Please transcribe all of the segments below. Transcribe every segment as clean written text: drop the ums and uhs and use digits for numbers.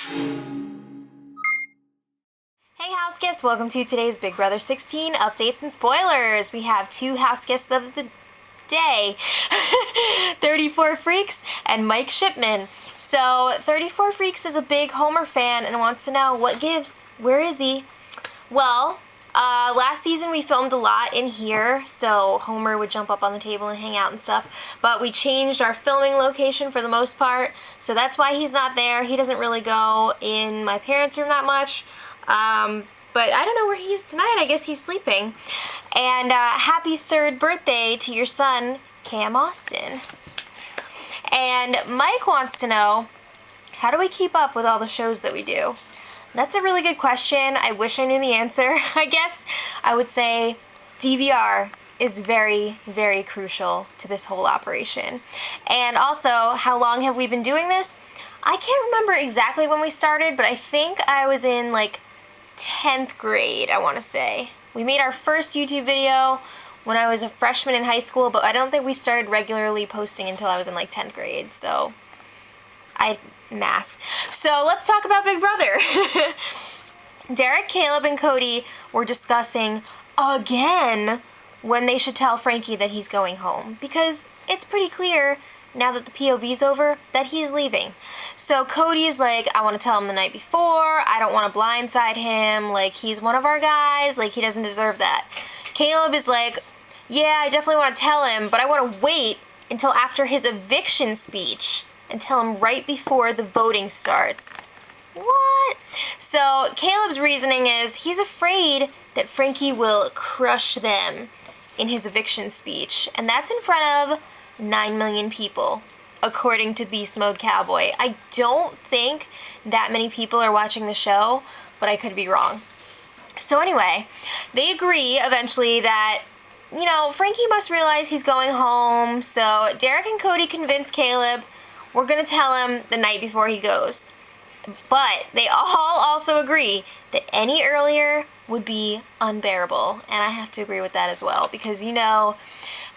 Hey house guests, welcome to today's Big Brother 16 updates and spoilers. We have two house guests of the day, 34 Freaks and Mike Shipman. So 34 Freaks is a big Homer fan and wants to know what gives. Where is he? Well, last season we filmed a lot in here, so Homer would jump up on the table and hang out and stuff, but we changed our filming location for the most part, so that's why he's not there. He doesn't really go in my parents' room that much, but I don't know where he is tonight. I guess he's sleeping. And happy 3rd birthday to your son, Cam Austin. And Mike wants to know, how do we keep up with all the shows that we do? That's a really good question. I wish I knew the answer. I guess I would say DVR is very, very crucial to this whole operation. And also, how long have we been doing this? I can't remember exactly when we started, but I think I was in like 10th grade, I want to say. We made our first YouTube video when I was a freshman in high school, but I don't think we started regularly posting until I was in like 10th grade, so math. So let's talk about Big Brother. Derek, Caleb, and Cody were discussing again when they should tell Frankie that he's going home, because it's pretty clear now that the POV's over that he's leaving. So Cody is like, I want to tell him the night before, I don't want to blindside him, like he's one of our guys, like he doesn't deserve that. Caleb is like, yeah, I definitely want to tell him, but I want to wait until after his eviction speech and tell him right before the voting starts. What? So Caleb's reasoning is he's afraid that Frankie will crush them in his eviction speech, and that's in front of 9 million people, according to Beast Mode Cowboy. I don't think that many people are watching the show, but I could be wrong. So anyway, they agree eventually that, you know, Frankie must realize he's going home, so Derek and Cody convince Caleb, we're gonna tell him the night before he goes. But they all also agree that any earlier would be unbearable, and I have to agree with that as well, because, you know,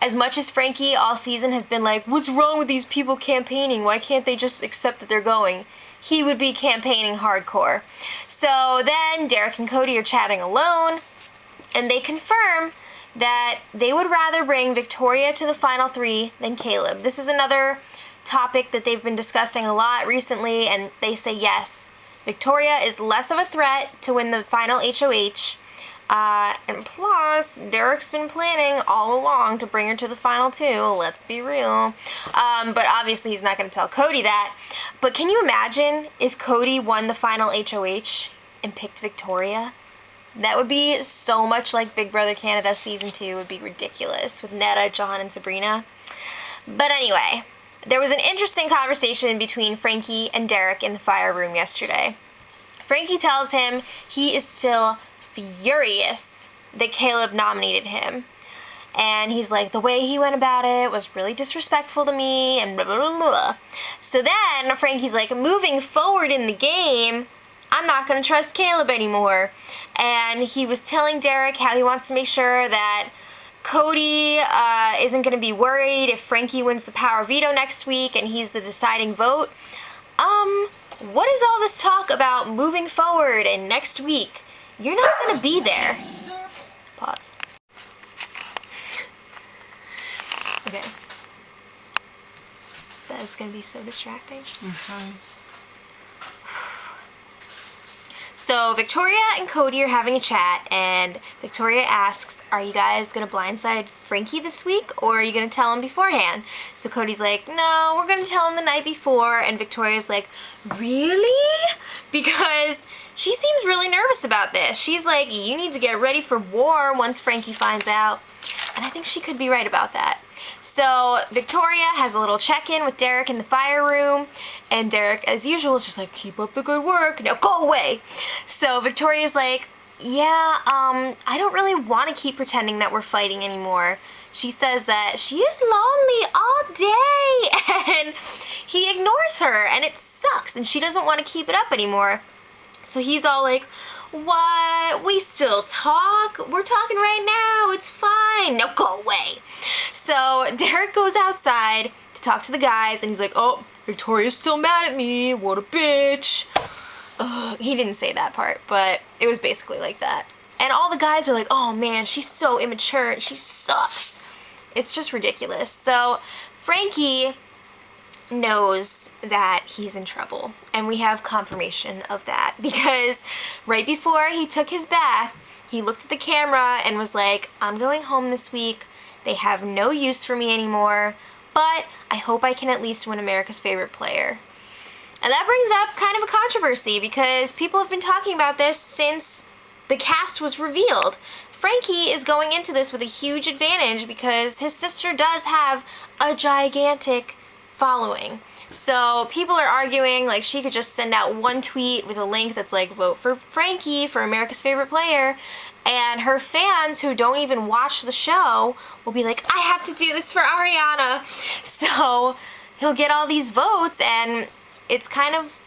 as much as Frankie all season has been like, what's wrong with these people campaigning? Why can't they just accept that they're going? He would be campaigning hardcore. So then Derek and Cody are chatting alone, and they confirm that they would rather bring Victoria to the final 3 than Caleb. This is another topic that they've been discussing a lot recently, and they say yes, Victoria is less of a threat to win the final HOH, and plus Derek's been planning all along to bring her to the final 2, let's be real. But obviously he's not going to tell Cody that. But can you imagine if Cody won the final HOH and picked Victoria? That would be so much like Big Brother Canada Season 2. It would be ridiculous with Netta, John, and Sabrina. But anyway, there was an interesting conversation between Frankie and Derek in the fire room yesterday. Frankie tells him he is still furious that Caleb nominated him. And he's like, the way he went about it was really disrespectful to me, and blah, blah, blah, blah. So then Frankie's like, moving forward in the game, I'm not going to trust Caleb anymore. And he was telling Derek how he wants to make sure that Cody isn't going to be worried if Frankie wins the power veto next week and he's the deciding vote. What is all this talk about moving forward and next week? You're not going to be there. Pause. Okay. That is going to be so distracting. Okay. So Victoria and Cody are having a chat, and Victoria asks, are you guys going to blindside Frankie this week, or are you going to tell him beforehand? So Cody's like, no, we're going to tell him the night before, and Victoria's like, really? Because she seems really nervous about this. She's like, you need to get ready for war once Frankie finds out. And I think she could be right about that. So Victoria has a little check-in with Derek in the fire room, and Derek, as usual, is just like, keep up the good work, now go away. So Victoria's like, yeah, I don't really want to keep pretending that we're fighting anymore. She says that she is lonely all day, and he ignores her, and it sucks, and she doesn't want to keep it up anymore. So he's all like, what? We still talk? We're talking right now. It's fine. No, go away. So Derek goes outside to talk to the guys, and he's like, oh, Victoria's still mad at me. What a bitch. Ugh, he didn't say that part, but it was basically like that. And all the guys are like, oh man, she's so immature, she sucks. It's just ridiculous. So Frankie knows that he's in trouble, and we have confirmation of that because right before he took his bath, he looked at the camera and was like, I'm going home this week. They have no use for me anymore, but I hope I can at least win America's Favorite Player. And that brings up kind of a controversy because people have been talking about this since the cast was revealed. Frankie is going into this with a huge advantage because his sister does have a gigantic following. So people are arguing like she could just send out one tweet with a link that's like, vote for Frankie for America's Favorite Player, and her fans who don't even watch the show will be like, I have to do this for Ariana. So he'll get all these votes, and it's kind of,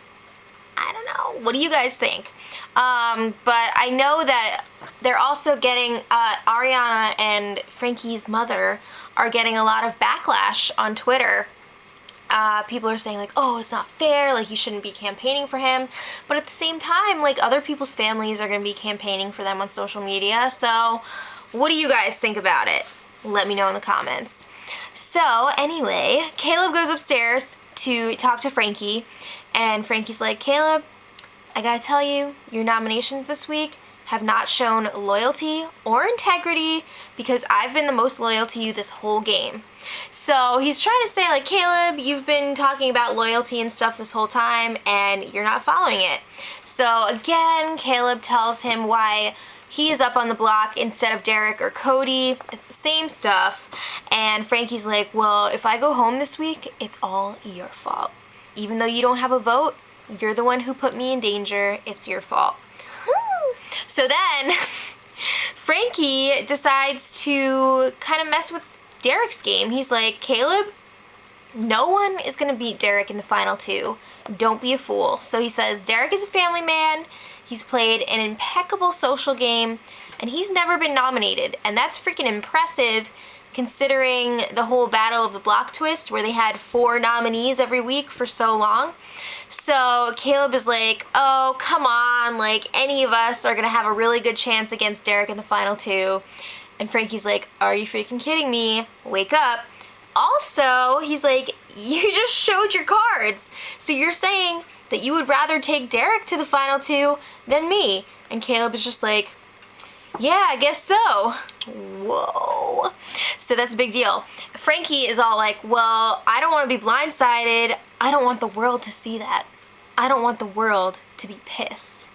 I don't know, what do you guys think? But I know that they're also getting, Ariana and Frankie's mother are getting a lot of backlash on Twitter. People are saying like, oh, it's not fair, like you shouldn't be campaigning for him. But at the same time, like other people's families are going to be campaigning for them on social media. So what do you guys think about it? Let me know in the comments. So anyway, Caleb goes upstairs to talk to Frankie, and Frankie's like, Caleb, I gotta tell you, your nominations this week have not shown loyalty or integrity because I've been the most loyal to you this whole game. So he's trying to say like, Caleb, you've been talking about loyalty and stuff this whole time and you're not following it. So again, Caleb tells him why he is up on the block instead of Derek or Cody. It's the same stuff. And Frankie's like, well, if I go home this week, it's all your fault. Even though you don't have a vote, you're the one who put me in danger. It's your fault. So then Frankie decides to kind of mess with Derek's game. He's like, Caleb, no one is going to beat Derek in the final two. Don't be a fool. So he says, Derek is a family man. He's played an impeccable social game, and he's never been nominated. And that's freaking impressive considering the whole Battle of the Block twist where they had 4 nominees every week for so long. So Caleb is like, oh, come on, like any of us are going to have a really good chance against Derek in the final two. And Frankie's like, are you freaking kidding me? Wake up. Also, he's like, you just showed your cards. So you're saying that you would rather take Derek to the final two than me. And Caleb is just like, yeah, I guess so. Whoa. So that's a big deal. Frankie is all like, well, I don't want to be blindsided. I don't want the world to see that. I don't want the world to be pissed.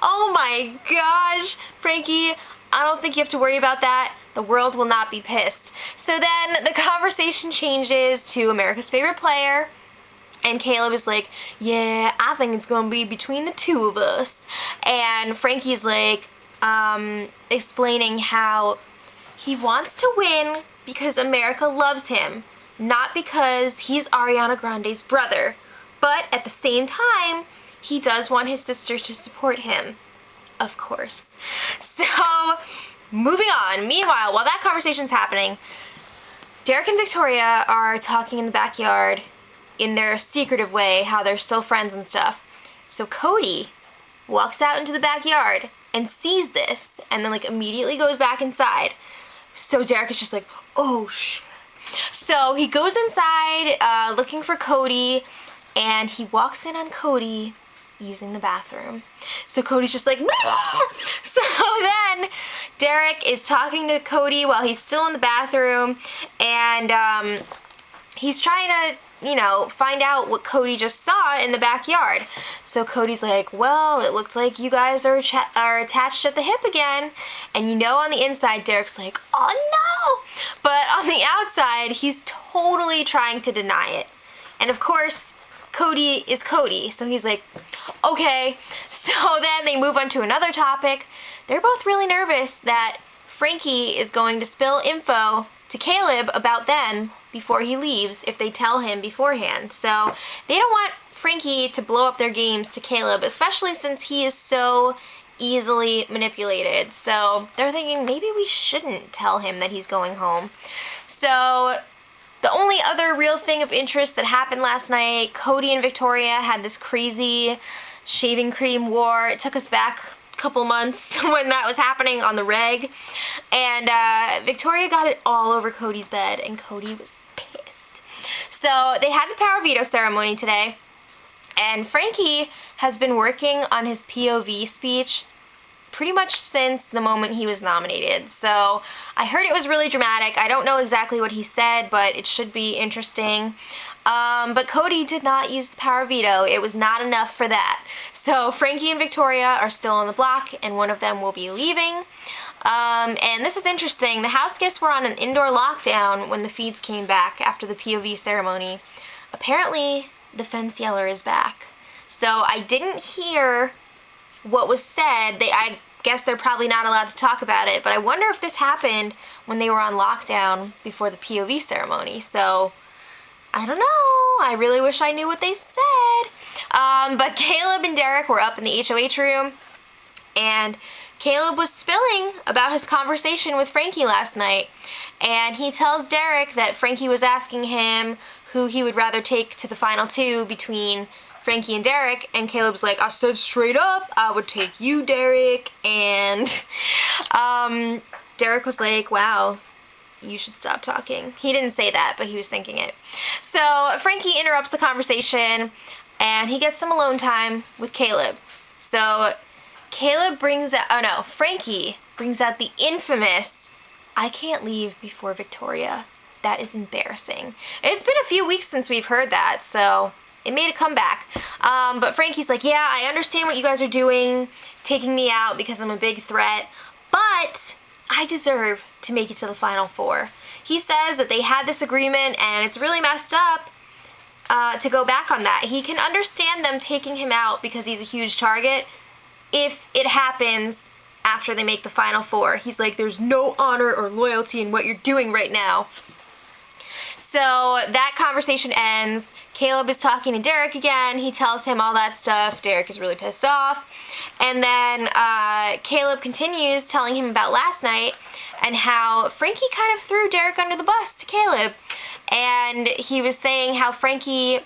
Oh my gosh, Frankie, I don't think you have to worry about that. The world will not be pissed. So then the conversation changes to America's Favorite Player. And Caleb is like, yeah, I think it's going to be between the two of us. And Frankie's like, explaining how he wants to win because America loves him, not because he's Ariana Grande's brother. But at the same time, he does want his sister to support him, of course. So, moving on. Meanwhile, while that conversation's happening, Derek and Victoria are talking in the backyard in their secretive way, how they're still friends and stuff. So Cody walks out into the backyard and sees this, and then like immediately goes back inside. So Derek is just like, oh shit. So he goes inside looking for Cody, and he walks in on Cody using the bathroom. So Cody's just like, nah! So then Derek is talking to Cody while he's still in the bathroom, and he's trying to, you know, find out what Cody just saw in the backyard. So Cody's like, well, it looked like you guys are attached at the hip again. And you know, on the inside, Derek's like, oh no! But on the outside, he's totally trying to deny it. And of course, Cody is Cody. So he's like, okay. So then they move on to another topic. They're both really nervous that Frankie is going to spill info to Caleb about them before he leaves if they tell him beforehand. So they don't want Frankie to blow up their games to Caleb, especially since he is so easily manipulated. So they're thinking maybe we shouldn't tell him that he's going home. So the only other real thing of interest that happened last night, Cody and Victoria had this crazy shaving cream war. It took us back a couple months when that was happening on the reg. And Victoria got it all over Cody's bed, and Cody was pissed. So they had the power veto ceremony today, and Frankie has been working on his POV speech pretty much since the moment he was nominated. So I heard it was really dramatic. I don't know exactly what he said, but it should be interesting. But Cody did not use the power veto. It was not enough for that. So Frankie and Victoria are still on the block, and one of them will be leaving. And this is interesting. The house guests were on an indoor lockdown when the feeds came back after the POV ceremony. Apparently, the fence yeller is back. So I didn't hear what was said. I guess they're probably not allowed to talk about it, but I wonder if this happened when they were on lockdown before the POV ceremony. So I don't know. I really wish I knew what they said. But Caleb and Derek were up in the HOH room, and Caleb was spilling about his conversation with Frankie last night, and he tells Derek that Frankie was asking him who he would rather take to the final two between Frankie and Derek, and Caleb's like, I said straight up, I would take you, Derek. And Derek was like, wow, you should stop talking. He didn't say that, but he was thinking it. So Frankie interrupts the conversation, and he gets some alone time with Caleb. So Caleb brings out, Frankie brings out the infamous, I can't leave before Victoria. That is embarrassing. It's been a few weeks since we've heard that, so it made a comeback. But Frankie's like, yeah, I understand what you guys are doing, taking me out because I'm a big threat, but I deserve to make it to the final four. He says that they had this agreement, and it's really messed up to go back on that. He can understand them taking him out because he's a huge target if it happens after they make the final four. He's like, there's no honor or loyalty in what you're doing right now. So that conversation ends. Caleb is talking to Derek again. He tells him all that stuff. Derek is really pissed off. And then Caleb continues telling him about last night and how Frankie kind of threw Derek under the bus to Caleb. And he was saying how Frankie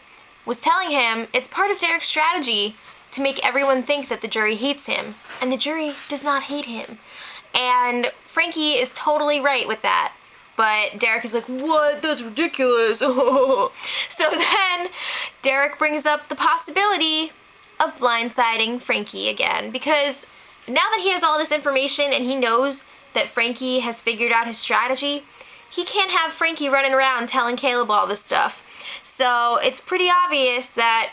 was telling him it's part of Derek's strategy to make everyone think that the jury hates him. And the jury does not hate him. And Frankie is totally right with that. But Derek is like, what? That's ridiculous. So then Derek brings up the possibility of blindsiding Frankie again, because now that he has all this information and he knows that Frankie has figured out his strategy, he can't have Frankie running around telling Caleb all this stuff. So it's pretty obvious that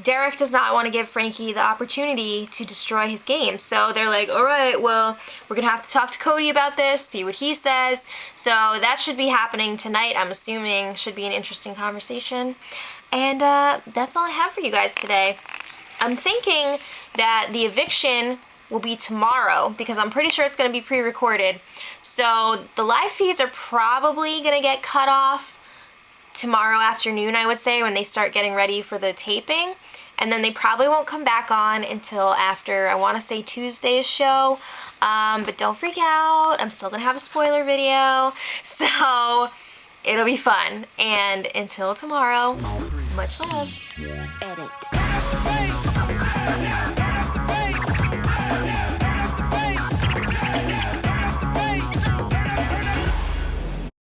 Derek does not want to give Frankie the opportunity to destroy his game. So they're like, all right, well, we're going to have to talk to Cody about this, see what he says. So that should be happening tonight, I'm assuming. Should be an interesting conversation. And that's all I have for you guys today. I'm thinking that the eviction will be tomorrow because I'm pretty sure it's going to be pre-recorded. So the live feeds are probably going to get cut off tomorrow afternoon, I would say, when they start getting ready for the taping. And then they probably won't come back on until after, I want to say, Tuesday's show. But don't freak out. I'm still going to have a spoiler video. So it'll be fun. And until tomorrow, much love.